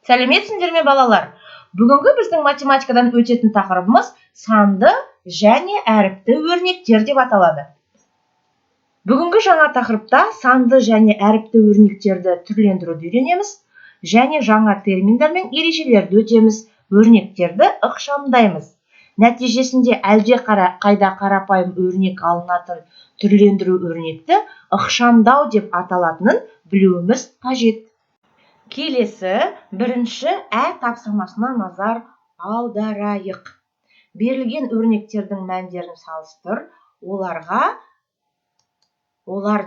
Сәлеметсіңдер ме балалар? Бүгінгі біздің математикадан өтетін тақырыбымыз санды және әріпті өрнектер деп аталады. Бүгінгі жаңа тақырыпта санды және әріпті өрнектерді түрлендіруді үйренеміз және жаңа терминдер мен ережелерді өтеміз, өрнектерді ықшамдаймыз. Нәтижесінде қайда қарапайым өрнек алынатын түрлендіру өрнекті ықшамдау деп аталатынын білуіміз қажет. Келесі бірінші тапсырмасына назар аударайық. Берілген өрнектердің мәндерін салыстыр. Олар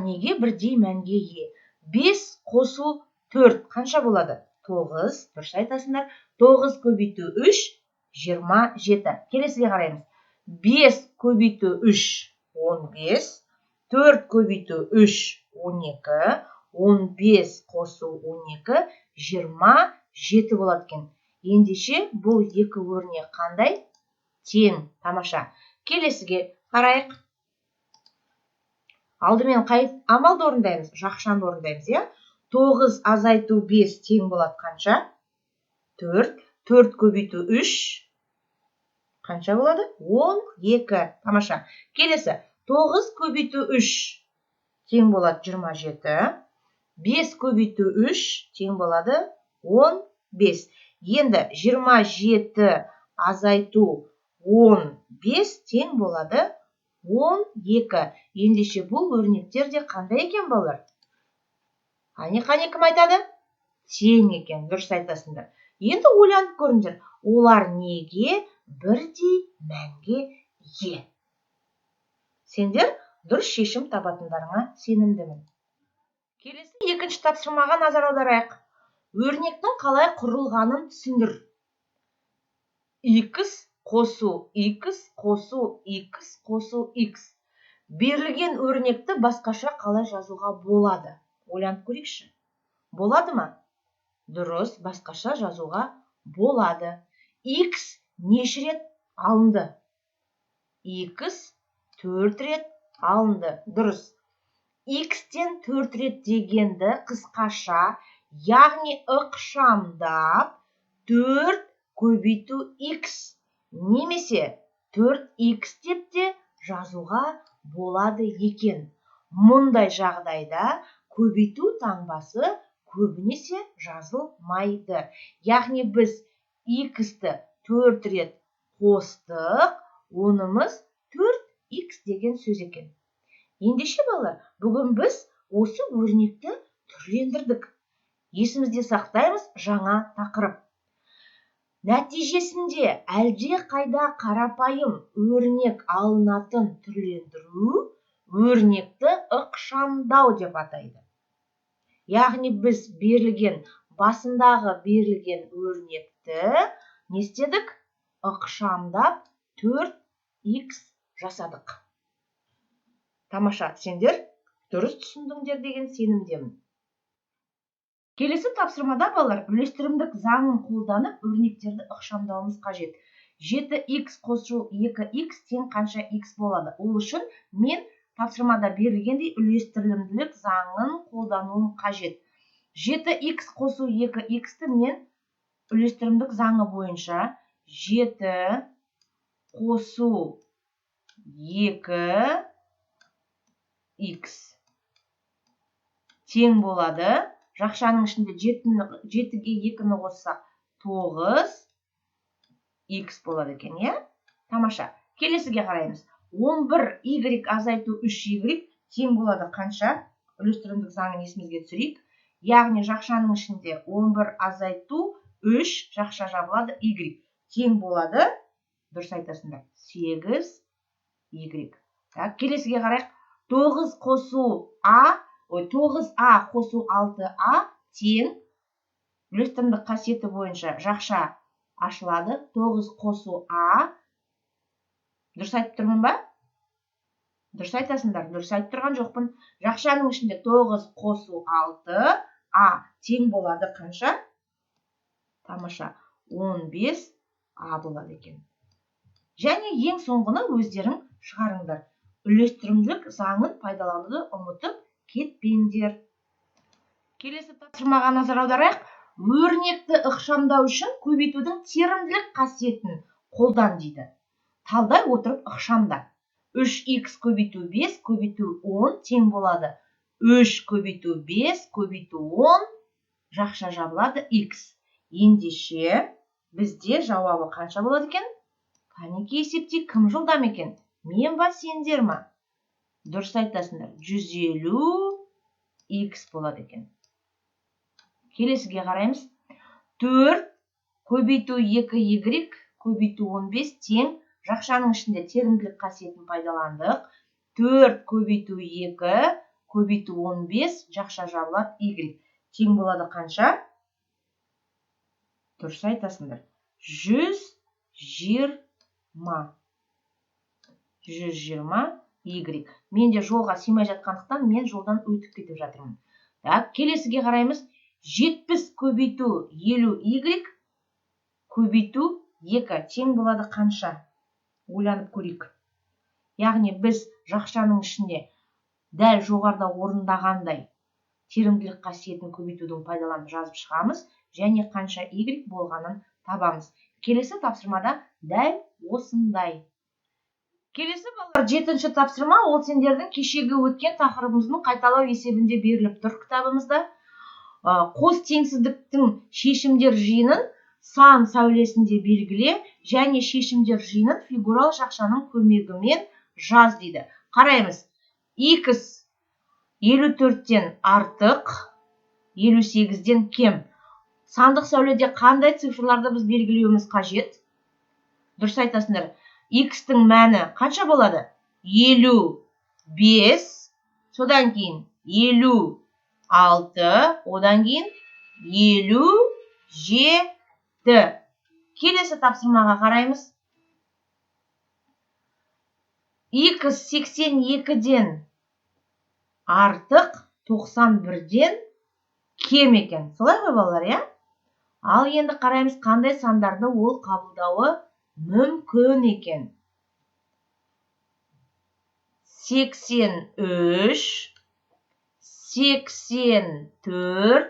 неге бірдей мәнге ие? 5 қосу 4 қанша болады? 9. Дұрыс айтасыңдар. 9 көбейту 3 27. Келесіге қараймыз. 5 көбейту 3 15. 4 көбейту 3 12. 15 қосу 12 27 болады екен. Ендеше бұл екі өрнек қандай? Тең. Тамаша. Келесіге қарайық. Алдымен қай амалды орындаймыз? Жақшанды орындаймыз, иә? 9 азайту 5 тең болады қанша? 4. 4 көбейту 3 қанша болады? 12. Тамаша. Келесі. 9 көбейту 3 тең болады 27. 5 көбейту 3 тең болады 15. Енді 27 азайту 15 тең болады 12. Ендеше бұл өрнектер де қандай екен балалар? Қане кім айтады? Тең екен. Дұрыс айтасыңдар. Енді ойланып көріңдер. Олар неге бірдей мәнге ие? Сендер дұрыс шешім табатындарыңа сенімдімін. Келесі екінші тапсырмаға назар аударайық. Өрнектің қалай құрылғанын түсіндір. X қосу X қосу X қосу X. Берілген өрнекті басқаша қалай жазуға болады? Ойланып көрейікші. Болады ма? Дұрыс, басқаша жазуға болады. X неше рет алынды? X 4 рет алынды. Дұрыс. X-тен 4 рет дегенді қысқаша, яғни ықшамдап 4 көбейту X немесе 4X деп те жазуға болады екен. Мұндай жағдайда көбейту таңбасы көбінесе жазылмайды. Яғни біз X-ті 4 рет қостық, онымыз 4X деген сөз екен. Ендеше балалар, бүгін біз осы өрнекті түрлендірдік. Есімізде сақтаймыз жаңа тақырып. Нәтижесінде қайда қарапайым өрнек алынатын түрлендіру өрнекті ықшамдау деп атайды. Яғни біз басындағы берілген өрнекті не істедік? Ықшамдап 4X жасадық. Тамаша, сендер дұрыс түсіндіңдер деген сенімдемін. Келесі тапсырмада балалар үлестірімдік заңын қолданып өрнектерді ықшамдауымыз қажет. 7X қосу 2X тең қанша X болады? Ол үшін мен тапсырмада берілгендей үлестірімділік заңын қолдануым қажет. 7X қосу 2X-ті мен үлестірімдік заңы бойынша 7 қосу 2X тең болады. Жақшаның ішінде 7-ге 2-ні қоссақ 9X болады екен, е? Тамаша. Келесіге қараймыз. 11Y азайту 3Y тең болады қанша? Үлестірімдік заңын есімізге түсірейік. Яғни жақшаның ішінде 11 азайту 3 жақша жабылады Y тең болады. Дұрыс айтасыңдар. 8Y. Келесіге қарайық. 9A қосу 6A тең үлестірімдік қасиеті бойынша жақша ашылады. 9 қосу A. Дұрыс айтып тұрмын ба? Дұрыс айтасыңдар. Дұрыс айтып тұрған жоқпын. Жақшаның ішінде 9 қосу 6A тең болады қанша? Тамаша. 15A болады екен. Және ең соңғыны өздерің шығарыңдар. Үлестірімділік заңын пайдалануды ұмытып кетпеңдер. Келесі тапсырмаға назар аударайық. өрнекті ықшамдау үшін көбейтудің терімділік қасиетін қолдан дейді. Талдай отырып ықшамда. 3х көбейту 5 көбейту 10 тең болады. 3 көбейту 5 көбейту 10 жақша жабылады х. Ендеше бізде жауабы қанша болады екен? Кәнеке есептейік, кім жылдам екен? Мен ба, сендер ма? Дұрыс айтасыңдар. 150х болады екен. Келесіге қараймыз. 4 көбейту 2y көбейту 15 тең. Жақшаның ішінде терімділік қасиетін пайдаландық. 4 көбейту 2 көбейту 15 жақша жабылады y. Тең болады қанша? Дұрыс айтасыңдар. 120. 120 y. Менде жолға симай жатқандықтан мен жолдан өтіп кетіп жатырмын. Так, келесіге қараймыз. 70 көбейту 50 y көбейту 2 тең болады қанша? Ойланып көрейік. Яғни біз жақшаның ішінде дәл жоғарда орындағандай терімділік қасиетін көбейтудің пайдаланып жазып шығамыз және қанша y болғанын табамыз. Келесі тапсырмада дәл осындай. Келесі балалар 7-ші тапсырма, ол сендердің кешегі өткен тақырыбымыздың қайталау есебінде беріліп тұр кітабымызда. Қос теңсіздіктің шешімдер жиынын сан сәулесінде белгіле және шешімдер жиынын фигуралы жақшаның көмегімен жаз дейді. Қараймыз. Х 54-тен артық, 58-ден кем. Сандық сәуледе қандай цифрларды біз белгілеуіміз қажет? Дұрыс айтасыңдар. Х-тің мәні қанша болады? 55, содан кейін 56, одан кейін 57. Келесі тапсырмаға қараймыз. Х 82-ден артық, 91-ден кем екен. Солай ғой балалар, я? Ал енді қараймыз қандай сандарды ол қабылдауы мүмкін екен. 83, 84,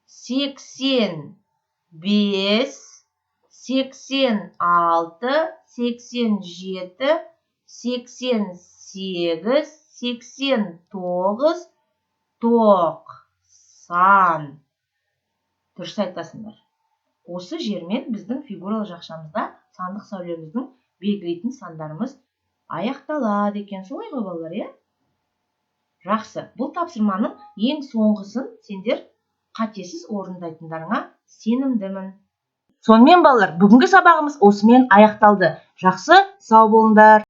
85, 86, 87, 88, 89, 90. Дұрыс айтасыңдар. Осы жермен біздің фигуралы жақшамызда сандық сәулеміздің белгілейтін сандарымыз аяқталады екен. Солай ғой балалар, е? Жақсы. Бұл тапсырманың ең соңғысын сендер қатесіз орындайтындарыңа сенімдімін. Сонымен балалар, бүгінгі сабағымыз осымен аяқталды. Жақсы, сау болыңдар.